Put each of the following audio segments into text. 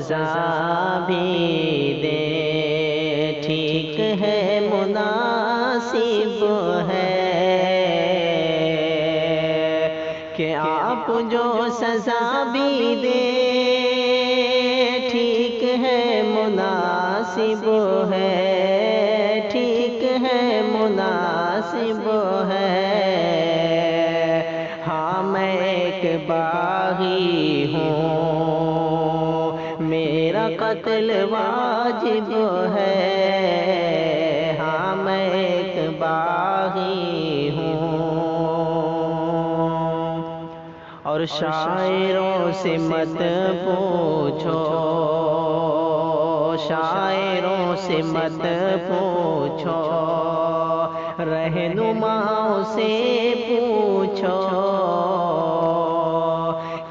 سزا بھی دے، ٹھیک ہے مناسب ہے کہ آپ جو سزا بھی دے، ٹھیک ہے مناسب ہے، ٹھیک ہے مناسب ہے۔ ہاں میں ایک باغی ہوں، میرا قتل واجب ہے، ہاں میں ایک باغی ہوں۔ اور شاعروں سے مت پوچھو، شاعروں سے مت پوچھو، رہنماؤں سے پوچھو،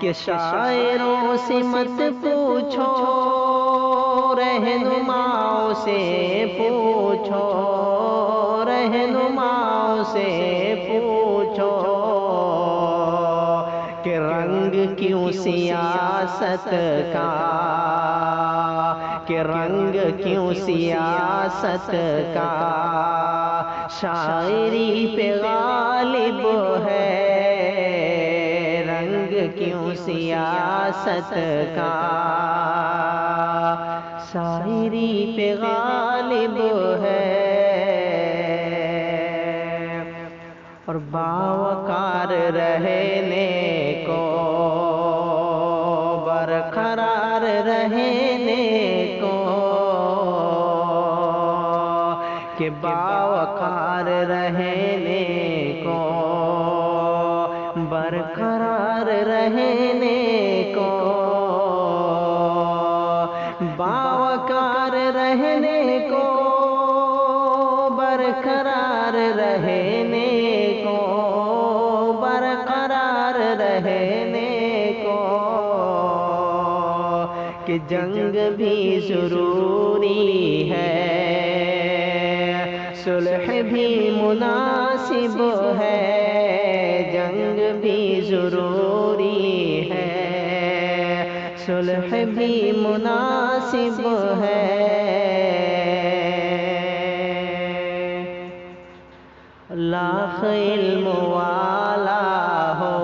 کہ شاعروں سے مت پوچھو، رہنماؤں سے پوچھو، رہنماؤں سے پوچھو، کہ رنگ کیوں سیاست کا، کہ رنگ کیوں سیاست کا شاعری پہ غالب ہے، رنگ کیوں سیاست کا شاعری پہ غالب ہے۔ اور باوقار رہنے کو، برقرار رہنے کو، کہ باوقار رہنے کو، برقرار رہنے کو، باوقار رہنے کو، برقرار رہنے کو، برقرار رہنے کو، کہ جنگ بھی ضروری ہے، صلح بھی مناسب ہے، جنگ بھی ضروری ہے، صلح بھی مناسب ہے۔ لاکھ علم والا ہو،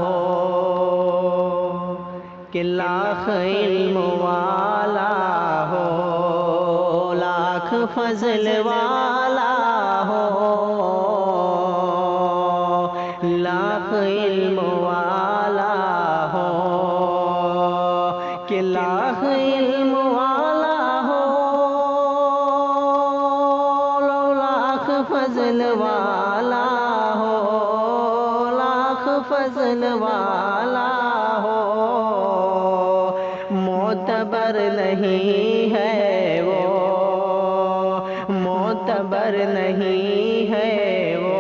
کہ لاکھ علم والا ہو، لاکھ فضل والا ہو، لاکھ علم والا ہو، کہ لاکھ علم والا ہو، لاکھ فضل والا ہو، لاکھ فضل والا ہو، معتبر نہیں ہے وہ، معتبر نہیں ہے وہ،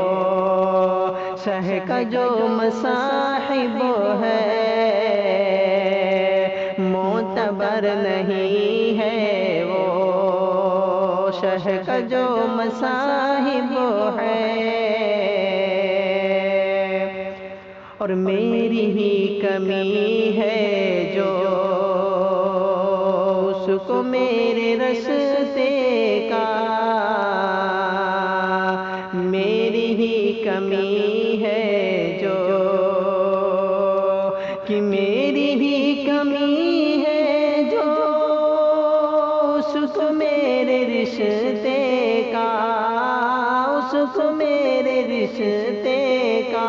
شہ کا جو مصاحب ہے، معتبر نہیں ہے وہ، شہ کا جو مصاحب ہے۔ اور میری ہی کمی ہے جو، اس کو میرے رستے کا، میری ہی کمی ہے جو، کہ میری ہی کمی ہے جو، اس کو میرے رشتے کا، اس کو میرے رشتے کا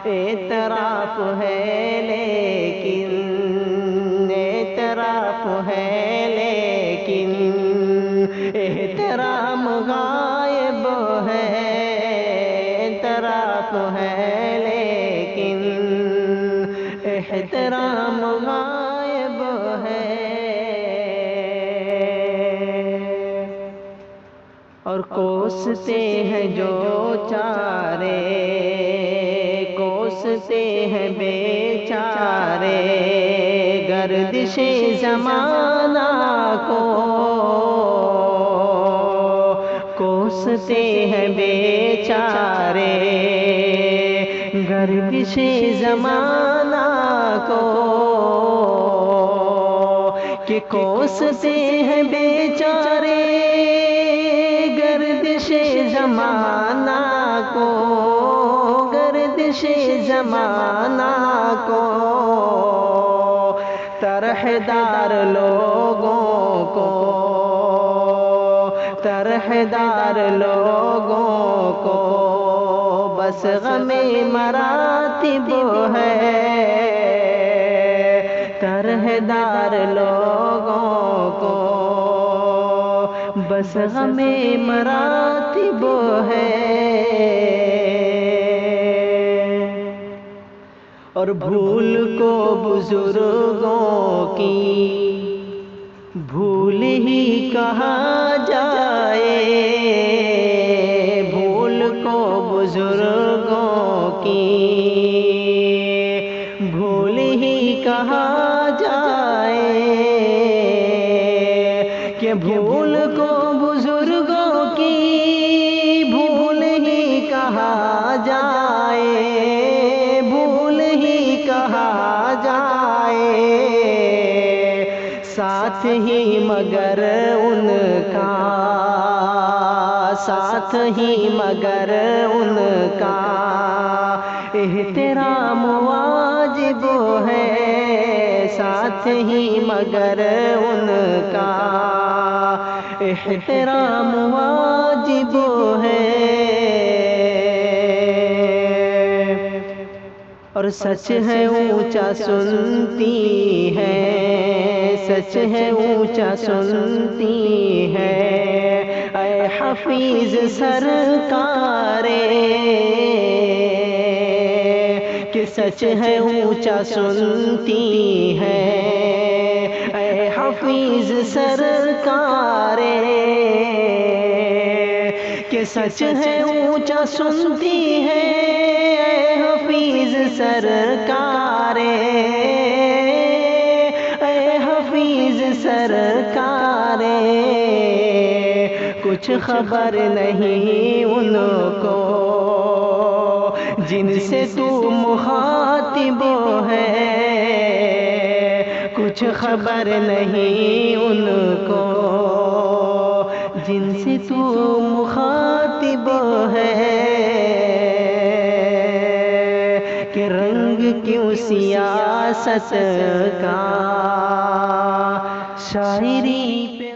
اعتراف ہے، لیکن اعتراف ہے، لیکن احترام غائب ہے، اعتراف ہے لیکن احترام غائب ہے۔ اور کوستے ہیں جو چارے، کوستے ہیں بیچارے، گردش زمانہ کو کوستے ہیں بیچارے، گردش زمانہ کو کہ کوستے ہیں بیچارے گردش زمانہ کو، گردش زمانہ کو، طرحدار لوگوں کو، طرحدار لوگوں کو بس غم مراتب ہے، طرحدار لوگوں کو بس غم مراتب ہے۔ اور بھول کو بزرگوں کی بھول ہی کہا جائے، بھول کو بزرگوں کی بھول ہی کہا جائے، کہ بھول کو بزرگوں کی بھول ہی کہا جائے، بھول ہی کہا جائے، ساتھ ہی مگر ان کا، ساتھ ہی مگر ان کا احترام واجب ہے، ساتھ ہی مگر ان کا احترام واجب ہے۔ اور سچ ہے اونچا سنتی ہے، سچ ہے اونچا سنتی ہے، اے حفیظ سرکارے، کہ سچ ہے اونچا سنتی ہے، اے حفیظ سرکارے، کہ سچ ہے اونچا سنتی ہے، اے حفیظ سرکارے، اے حفیظ سرکارے، کچھ خبر نہیں ان کو جن سے تو مخاطب ہے، کچھ خبر نہیں ان کو جن سے تو مخاطب ہے، کہ رنگ کیوں سیاست کا شاعری پہ